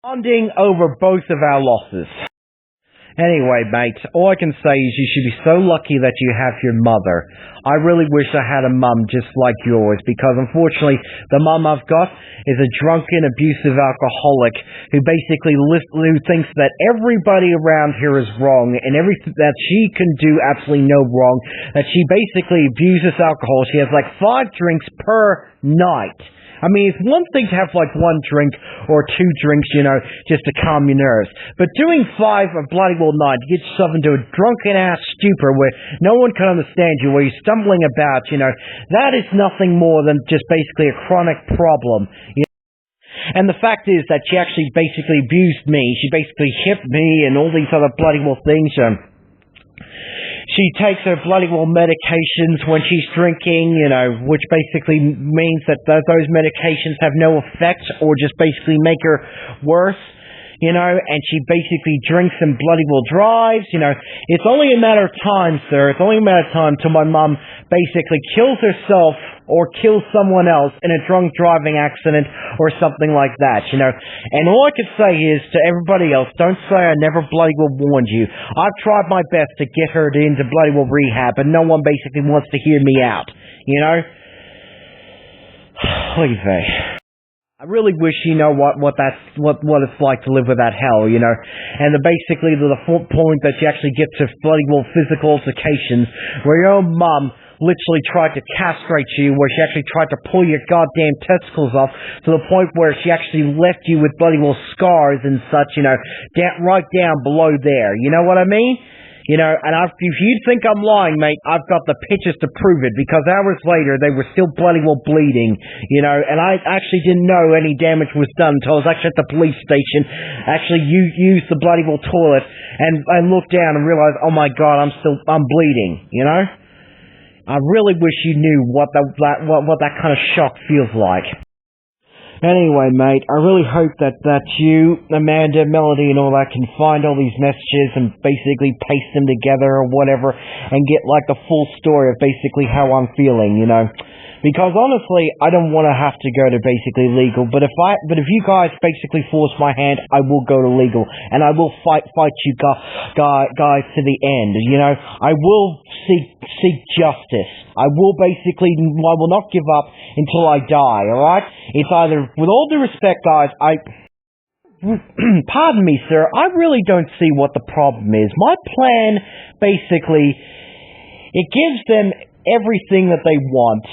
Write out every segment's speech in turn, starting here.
bonding over both of our losses. Anyway, mate, all I can say is you should be so lucky that you have your mother. I really wish I had a mum just like yours, because unfortunately, the mum I've got is a drunken, abusive alcoholic who basically who thinks that everybody around here is wrong and everything that she can do absolutely no wrong, that she basically abuses alcohol. She has like 5 drinks per night. I mean, it's one thing to have like 1 drink or 2 drinks, just to calm your nerves. But doing 5 a bloody well night, you get yourself into a drunken ass stupor where no one can understand you, where you're stumbling about, that is nothing more than just basically a chronic problem. And the fact is that she actually basically abused me. She basically hit me and all these other bloody well things. She takes her bloody well medications when she's drinking, which basically means that those medications have no effect or just basically make her worse, and she basically drinks and bloody well drives, It's only a matter of time, sir. It's only a matter of time till my mom basically kills herself or kills someone else in a drunk driving accident or something like that, And all I can say is to everybody else, don't say I never bloody well warned you. I've tried my best to get her into bloody well rehab, and no one basically wants to hear me out, Oy vey. I really wish what it's like to live with that hell, and basically the point that you actually get to bloody well physical altercations where your own mum literally tried to castrate you, where she actually tried to pull your goddamn testicles off to the point where she actually left you with bloody well scars and such, right down below there. You know what I mean? And if you think I'm lying, mate, I've got the pictures to prove it, because hours later they were still bloody well bleeding, and I actually didn't know any damage was done until I was actually at the police station, actually used the bloody well toilet, and I looked down and realized, oh my god, I'm bleeding, I really wish you knew what that kind of shock feels like. Anyway, mate, I really hope that you, Amanda, Melody, and all that can find all these messages and basically paste them together or whatever and get like the full story of basically how I'm feeling, Because honestly, I don't want to have to go to basically legal, but if you guys basically force my hand, I will go to legal, and I will fight you guys to the end, I will seek justice. I will not give up until I die, alright? It's either, with all due respect, guys, pardon me, sir, I really don't see what the problem is. My plan, basically, it gives them everything that they want,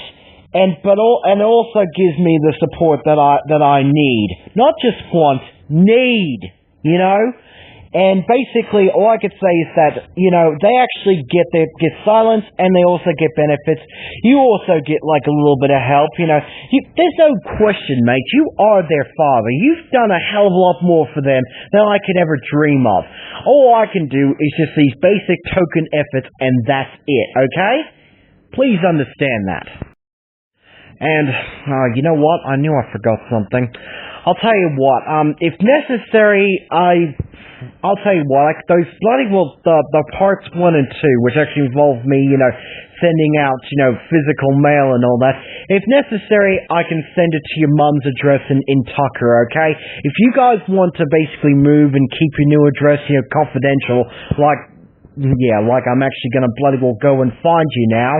and it also gives me the support that I need. Not just want, need, And basically, all I could say is that, they actually get silence, and they also get benefits. You also get, like, a little bit of help, There's no question, mate. You are their father. You've done a hell of a lot more for them than I could ever dream of. All I can do is just these basic token efforts, and that's it, okay? Please understand that. And, you know what? I knew I forgot something. I'll tell you what, if necessary, I'll tell you what, those bloody well, the parts 1 and 2, which actually involve me, sending out, physical mail and all that. If necessary, I can send it to your mum's address in Tucker, okay? If you guys want to basically move and keep your new address, confidential, like I'm actually gonna bloody well go and find you now,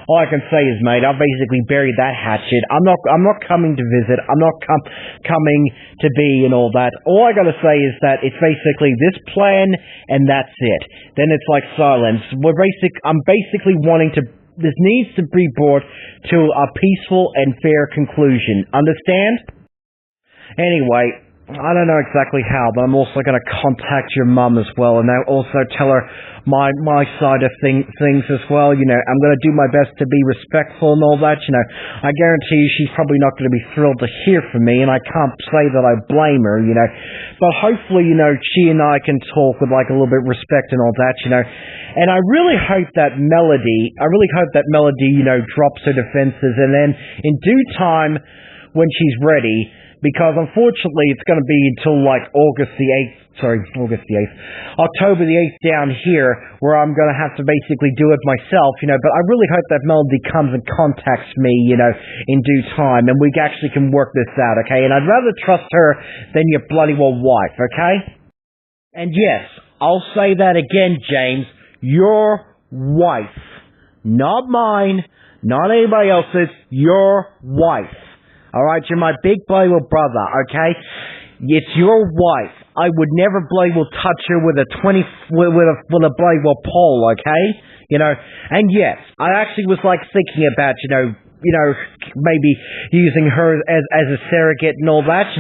all I can say is, mate, I've basically buried that hatchet. I'm not coming to visit. I'm not coming to be and all that. All I gotta say is that it's basically this plan, and that's it. Then it's like silence. I'm basically wanting to. This needs to be brought to a peaceful and fair conclusion. Understand? Anyway, I don't know exactly how, but I'm also going to contact your mum as well, and I'll also tell her my side of things as well. I'm going to do my best to be respectful and all that. I guarantee you she's probably not going to be thrilled to hear from me, and I can't say that I blame her. But hopefully, she and I can talk with like a little bit of respect and all that. And I really hope that Melody, drops her defenses, and then in due time, when she's ready, because unfortunately it's going to be until like October the 8th down here, where I'm going to have to basically do it myself, but I really hope that Melody comes and contacts me, in due time, and we actually can work this out, okay? And I'd rather trust her than your bloody well wife, okay? And yes, I'll say that again, James, your wife, not mine, not anybody else's, your wife. Alright, you're my big bloody well brother, okay? It's your wife. I would never bloody well touch her with a with a bloody well pole, okay? And yes, I actually was like thinking about, maybe using her as a surrogate and all that,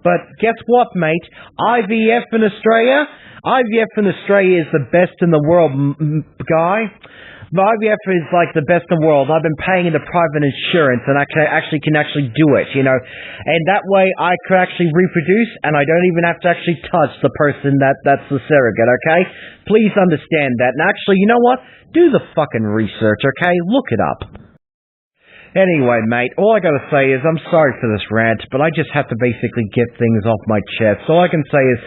But guess what, mate? IVF in Australia is the best in the world, guy. IVF is like the best in the world. I've been paying into private insurance, and I can actually do it, And that way, I could actually reproduce, and I don't even have to actually touch the person that's the surrogate, okay? Please understand that. And actually, you know what? Do the fucking research, okay? Look it up. Anyway, mate, all I gotta say is I'm sorry for this rant, but I just have to basically get things off my chest. All I can say is,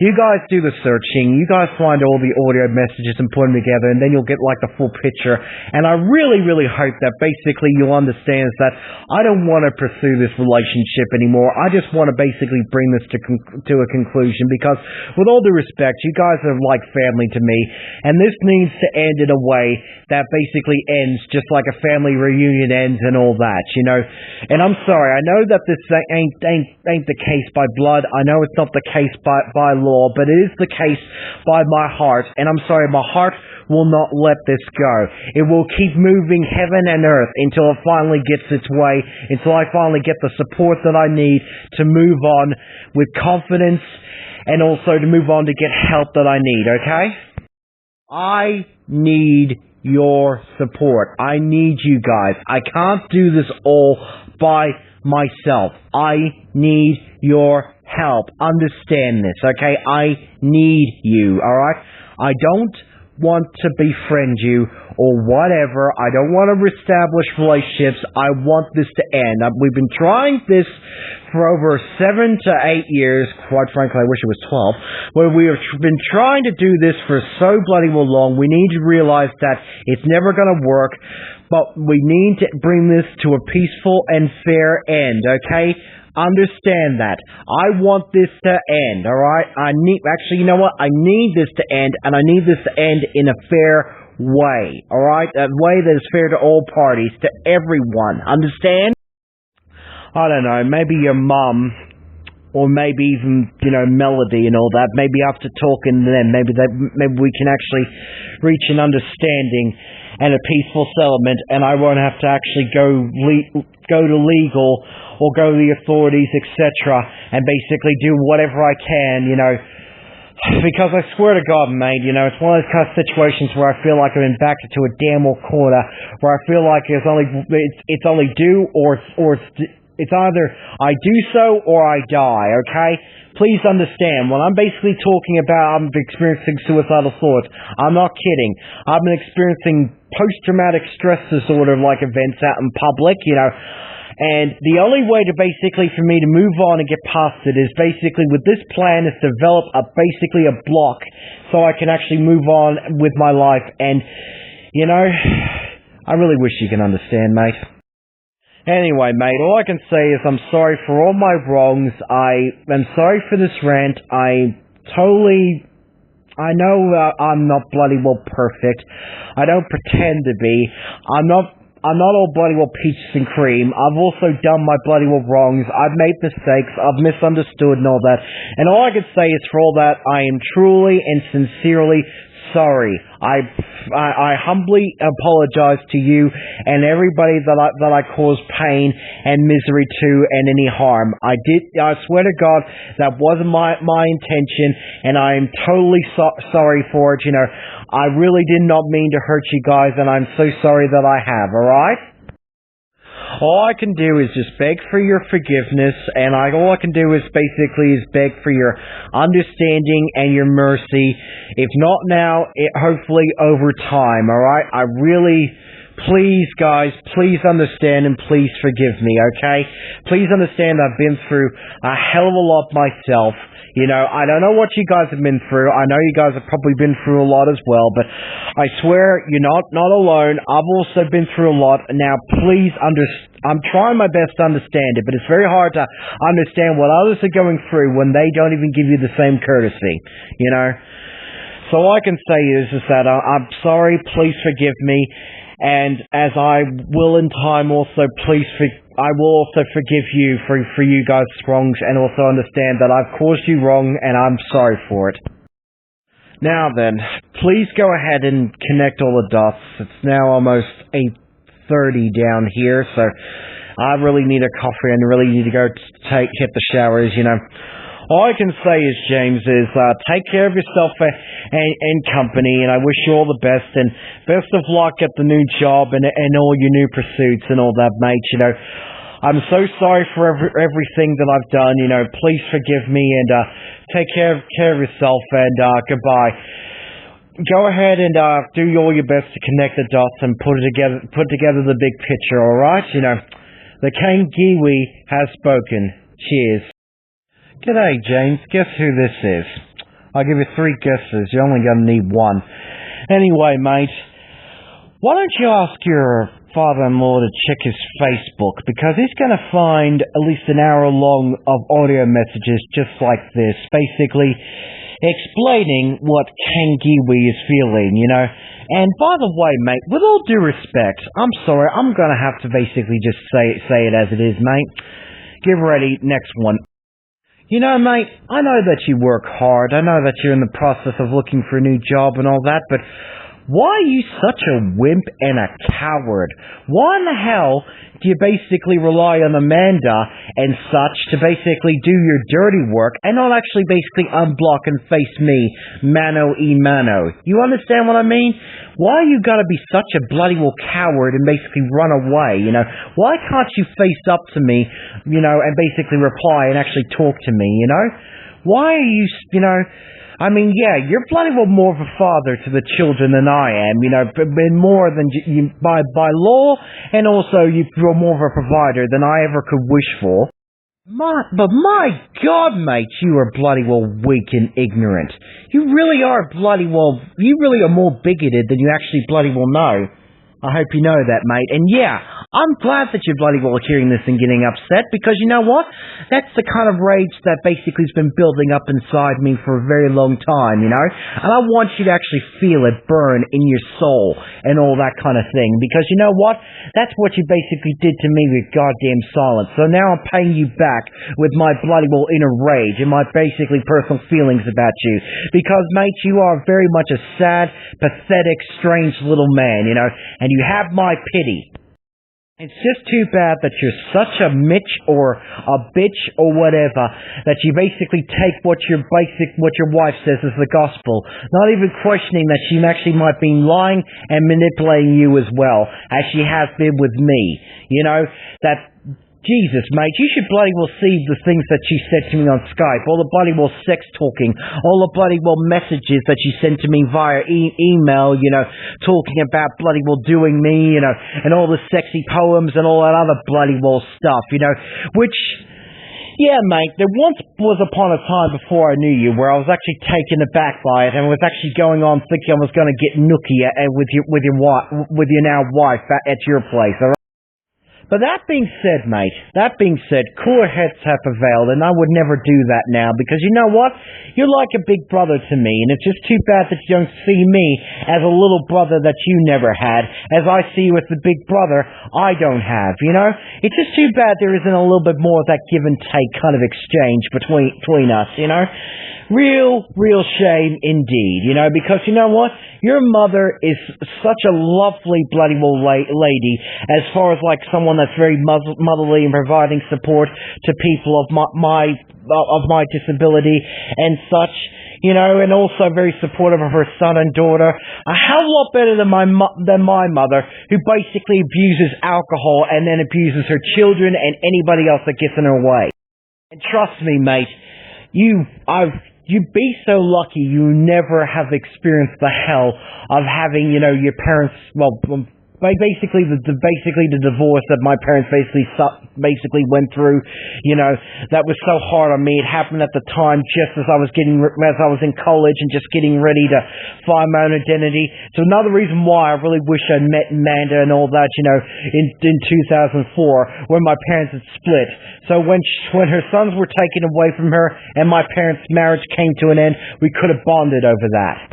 you guys do the searching, you guys find all the audio messages and put them together, and then you'll get like the full picture. And I really, really hope that basically you'll understand that I don't want to pursue this relationship anymore. I just want to basically bring this to a conclusion, because with all due respect, you guys are like family to me, and this needs to end in a way that basically ends just like a family reunion ends and all that, And I'm sorry, I know that this ain't the case by blood. I know it's not the case by law, but it is the case by my heart. And I'm sorry, my heart will not let this go. It will keep moving heaven and earth until it finally gets its way, until I finally get the support that I need to move on with confidence, and also to move on to get help that I need, okay? I need your support. I need you guys. I can't do this all by myself. I need your help. Understand this, okay? I need you, alright? I don't want to befriend you or whatever. I don't want to establish relationships. I want this to end. We've been trying this for over 7 to 8 years. Quite frankly, I wish it was 12. Where we have been trying to do this for so bloody well long. We need to realize that it's never going to work, but we need to bring this to a peaceful and fair end, okay? Understand that. I want this to end, alright? Actually, you know what? I need this to end, and I need this to end in a fair way, alright? A way that is fair to all parties, to everyone. Understand? I don't know, maybe your mum, or maybe even, Melody and all that, maybe after talking to them, maybe we can actually reach an understanding and a peaceful settlement, and I won't have to actually go to legal or go to the authorities, etc., and basically do whatever I can, because I swear to God, mate, it's one of those kind of situations where I feel like I've been backed into a damn old corner, where I feel like it's only due, or it's either I do so or I die, okay? Please understand, when I'm basically talking about I'm experiencing suicidal thoughts, I'm not kidding. I've been experiencing post-traumatic stress disorder like events out in public, and the only way to basically for me to move on and get past it is basically with this plan is develop basically a block so I can actually move on with my life. And, I really wish you can understand, mate. Anyway, mate, all I can say is I'm sorry for all my wrongs. I am sorry for this rant. I know I'm not bloody well perfect. I don't pretend to be. I'm not all bloody well peaches and cream. I've also done my bloody well wrongs. I've made mistakes. I've misunderstood and all that. And all I can say is for all that, I am truly and sincerely sorry. I humbly apologize to you and everybody that I caused pain and misery to and any harm. I swear to God, that wasn't my intention, and I am totally sorry for it. I really did not mean to hurt you guys, and I'm so sorry that I have, alright? All I can do is just beg for your forgiveness, and all I can do is basically beg for your understanding and your mercy. If not now, hopefully over time, alright? I really, please, guys, please understand and please forgive me, okay? Please understand I've been through a hell of a lot myself. You know, I don't know what you guys have been through. I know you guys have probably been through a lot as well, but I swear you're not alone. I've also been through a lot. Now, please I'm trying my best to understand it, but it's very hard to understand what others are going through when they don't even give you the same courtesy, you know? So all I can say is that I'm sorry, please forgive me, and as I will in time also, I will also forgive you for you guys' wrongs, and also understand that I've caused you wrong, and I'm sorry for it. Now then, please go ahead and connect all the dots. It's now almost 8:30 down here, so I really need a coffee and really need to go hit the showers, you know. All I can say is, James, take care of yourself and company, and I wish you all the best, and best of luck at the new job and all your new pursuits and all that, mate. You know, I'm so sorry for everything that I've done. You know, please forgive me, and take care of yourself, and goodbye. Go ahead and do all your best to connect the dots and put together the big picture. All right, you know, the Kangiwi has spoken. Cheers. G'day, James. Guess who this is? I'll give you 3 guesses. You're only going to need 1. Anyway, mate, why don't you ask your father-in-law to check his Facebook, because he's going to find at least an hour long of audio messages just like this, basically explaining what Kangiwi is feeling, you know. And by the way, mate, with all due respect, I'm sorry, I'm going to have to basically just say it as it is, mate. Get ready, next one. You know, mate, I know that you work hard. I know that you're in the process of looking for a new job and all that, but why are you such a wimp and a coward? Why in the hell do you basically rely on Amanda and such to basically do your dirty work and not actually basically unblock and face me, mano e mano? You understand what I mean? Why you gotta be such a bloody well coward and basically run away, you know? Why can't you face up to me, you know, and basically reply and actually talk to me, you know? Why are you, you know... I mean, yeah, you're bloody well more of a father to the children than I am, you know, more than you by law, and also you're more of a provider than I ever could wish for. But my God, mate, you are bloody well weak and ignorant. You really are more bigoted than you actually bloody well know. I hope you know that, mate. And yeah, I'm glad that you're bloody well hearing this and getting upset, because you know what? That's the kind of rage that basically has been building up inside me for a very long time, you know? And I want you to actually feel it burn in your soul and all that kind of thing, because you know what? That's what you basically did to me with goddamn silence. So now I'm paying you back with my bloody well inner rage and my basically personal feelings about you. Because, mate, you are very much a sad, pathetic, strange little man, you know? And you have my pity. It's just too bad that you're such a mitch or a bitch or whatever that you basically take what your wife says as the gospel, not even questioning that she actually might be lying and manipulating you as well, as she has been with me. You know, that... Jesus, mate, you should bloody well see the things that she said to me on Skype, all the bloody well sex talking, all the bloody well messages that she sent to me via email, you know, talking about bloody well doing me, you know, and all the sexy poems and all that other bloody well stuff, you know, which... Yeah, mate, there once was upon a time before I knew you where I was actually taken aback by it and was actually going on thinking I was going to get nookie with your now wife at your place, alright? But that being said, mate, cooler heads have prevailed, and I would never do that now, because you know what? You're like a big brother to me, and it's just too bad that you don't see me as a little brother that you never had, as I see you as the big brother I don't have, you know? It's just too bad there isn't a little bit more of that give and take kind of exchange between us, you know? Real shame indeed, you know, because you know what? Your mother is such a lovely bloody well lady, as far as like someone that's very motherly and providing support to people of my disability and such, you know, and also very supportive of her son and daughter. A hell of a lot better than my mother, who basically abuses alcohol and then abuses her children and anybody else that gets in her way. And trust me, mate, you'd be so lucky you never have experienced the hell of having, you know, your parents, well, basically the divorce that my parents basically went through, that was so hard on me. It happened at the time just as I was in college and just getting ready to find my own identity. So another reason why I really wish I met Amanda and all that, in 2004 when my parents had split. So when her sons were taken away from her and my parents' marriage came to an end, we could have bonded over that.